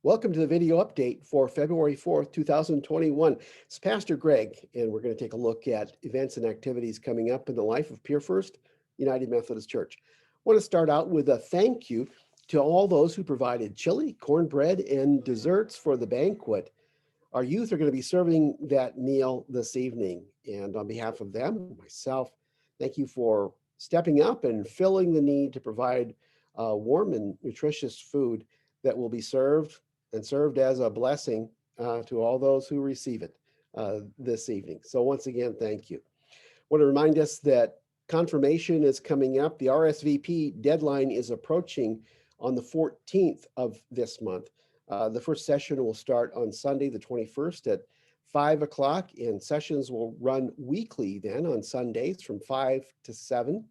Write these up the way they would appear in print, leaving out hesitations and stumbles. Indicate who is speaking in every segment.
Speaker 1: Welcome to the video update for February 4th, 2021. It's Pastor Greg, and we're going to take a look at events and activities coming up in the life of Pier First United Methodist Church. I want to start out with a thank you to all those who provided chili, cornbread, and desserts for the banquet. Our youth are going to be serving that meal this evening, and on behalf of them, myself, thank you for stepping up and filling the need to provide warm and nutritious food that will be served and served as a blessing to all those who receive it this evening. So once again, thank you. I want to remind us that confirmation is coming up. The RSVP deadline is approaching on the 14th of this month. The first session will start on Sunday, the 21st at 5 o'clock, and sessions will run weekly then on Sundays from 5 to 7.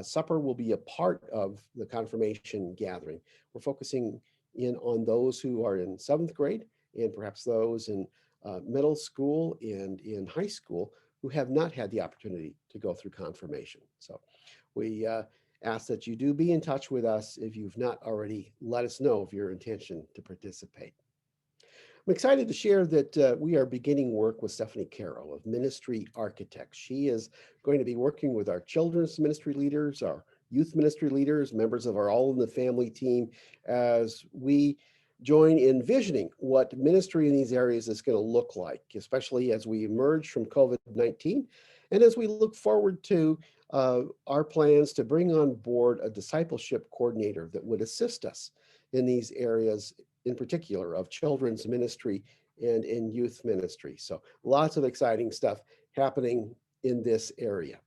Speaker 1: Supper will be a part of the confirmation gathering. We're focusing in on those who are in 7th grade and perhaps those in middle school and in high school who have not had the opportunity to go through confirmation. So we ask that you do be in touch with us if you've not already. Let us know of your intention to participate. I'm excited to share that we are beginning work with Stephanie Carroll of Ministry Architects. She is going to be working with our children's ministry leaders, our youth ministry leaders, members of our All in the Family team, as we join envisioning what ministry in these areas is going to look like, especially as we emerge from COVID-19 and as we look forward to our plans to bring on board a discipleship coordinator that would assist us in these areas, in particular of children's ministry and in youth ministry. So lots of exciting stuff happening in this area.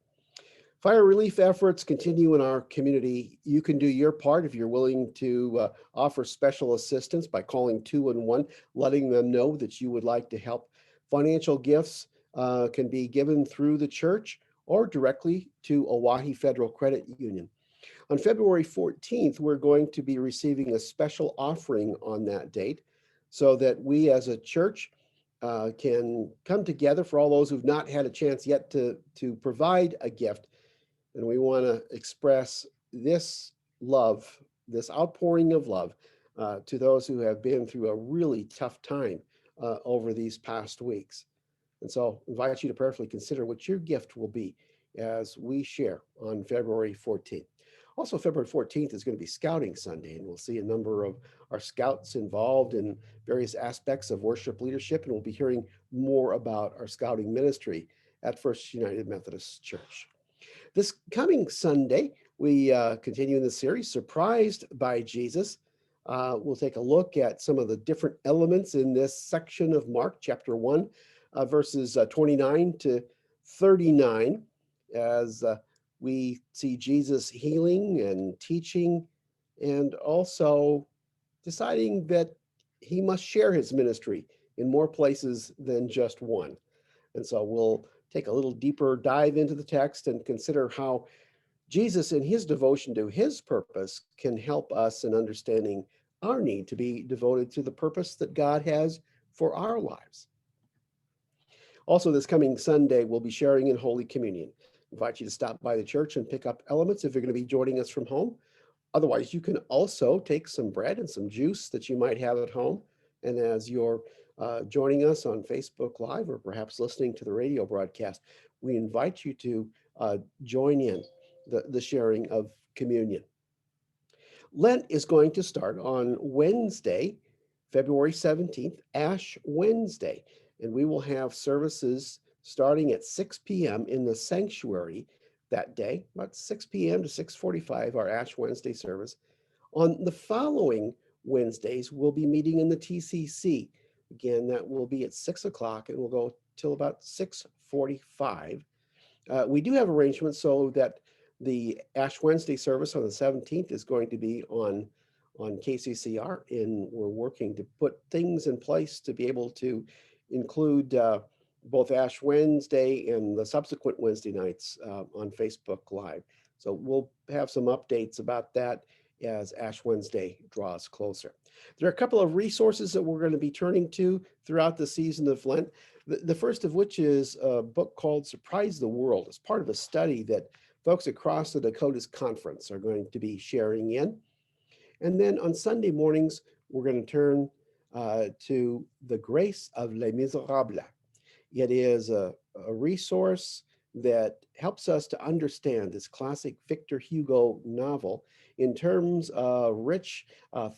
Speaker 1: Fire relief efforts continue in our community. You can do your part if you're willing to offer special assistance by calling 211, letting them know that you would like to help. Financial gifts can be given through the church or directly to Oahe Federal Credit Union. On February 14th, we're going to be receiving a special offering on that date so that we as a church can come together for all those who've not had a chance yet to provide a gift. And we want to express this love, this outpouring of love to those who have been through a really tough time over these past weeks. And so I invite you to prayerfully consider what your gift will be as we share on February 14th. Also, February 14th is going to be Scouting Sunday, and we'll see a number of our scouts involved in various aspects of worship leadership, and we'll be hearing more about our scouting ministry at First United Methodist Church. This coming Sunday, we continue in the series, Surprised by Jesus. We'll take a look at some of the different elements in this section of Mark, chapter 1, verses 29 to 39, as we see Jesus healing and teaching and also deciding that he must share his ministry in more places than just one. And so we'll take a little deeper dive into the text and consider how Jesus in his devotion to his purpose can help us in understanding our need to be devoted to the purpose that God has for our lives. Also, this coming Sunday, we'll be sharing in Holy Communion. I invite you to stop by the church and pick up elements if you're going to be joining us from home. Otherwise, you can also take some bread and some juice that you might have at home. And as you're joining us on Facebook Live or perhaps listening to the radio broadcast, we invite you to join in the sharing of communion. Lent is going to start on Wednesday, February 17th, Ash Wednesday, and we will have services starting at 6 p.m. in the sanctuary that day, about 6 p.m. to 6:45, our Ash Wednesday service. On the following Wednesdays, we'll be meeting in the TCC. Again, that will be at 6 o'clock and we'll go till about 6:45. We do have arrangements so that the Ash Wednesday service on the 17th is going to be on KCCR, and we're working to put things in place to be able to include both Ash Wednesday and the subsequent Wednesday nights on Facebook Live. So we'll have some updates about that as Ash Wednesday draws closer. There are a couple of resources that we're going to be turning to throughout the season of Lent. The first of which is a book called Surprise the World. It's part of a study that folks across the Dakotas Conference are going to be sharing in. And then on Sunday mornings, we're going to turn to The Grace of Les Miserables. It is a resource that helps us to understand this classic Victor Hugo novel in terms of rich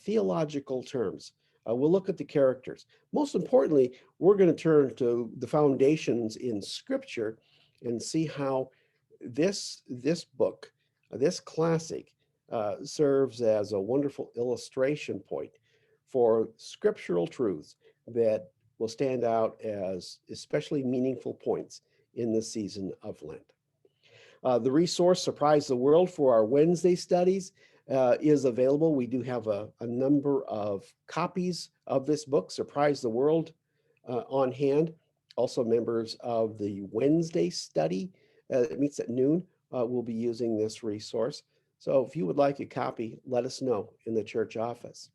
Speaker 1: theological terms. We'll look at the characters. Most importantly, we're going to turn to the foundations in Scripture and see how this book, this classic, serves as a wonderful illustration point for scriptural truths that will stand out as especially meaningful points in the season of Lent. The resource, Surprise the World, for our Wednesday studies is available. We do have a number of copies of this book, Surprise the World, on hand. Also, members of the Wednesday study that meets at noon will be using this resource. So if you would like a copy, let us know in the church office.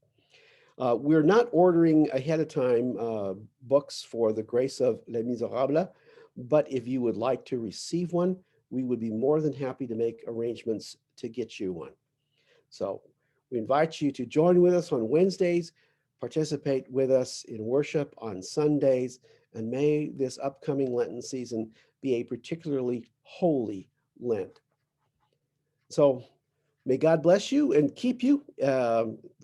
Speaker 1: We're not ordering ahead of time books for The Grace of Les Miserables, but if you would like to receive one, we would be more than happy to make arrangements to get you one. So we invite you to join with us on Wednesdays, participate with us in worship on Sundays, and may this upcoming Lenten season be a particularly holy Lent. So may God bless you and keep you.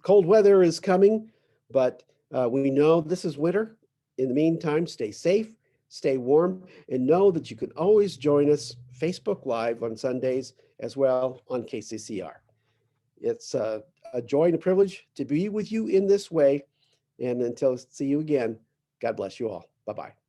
Speaker 1: Cold weather is coming, but we know this is winter. In the meantime, stay safe, stay warm, and know that you can always join us Facebook Live on Sundays as well on KCCR. It's a joy and a privilege to be with you in this way. And until see you again, God bless you all. Bye-bye.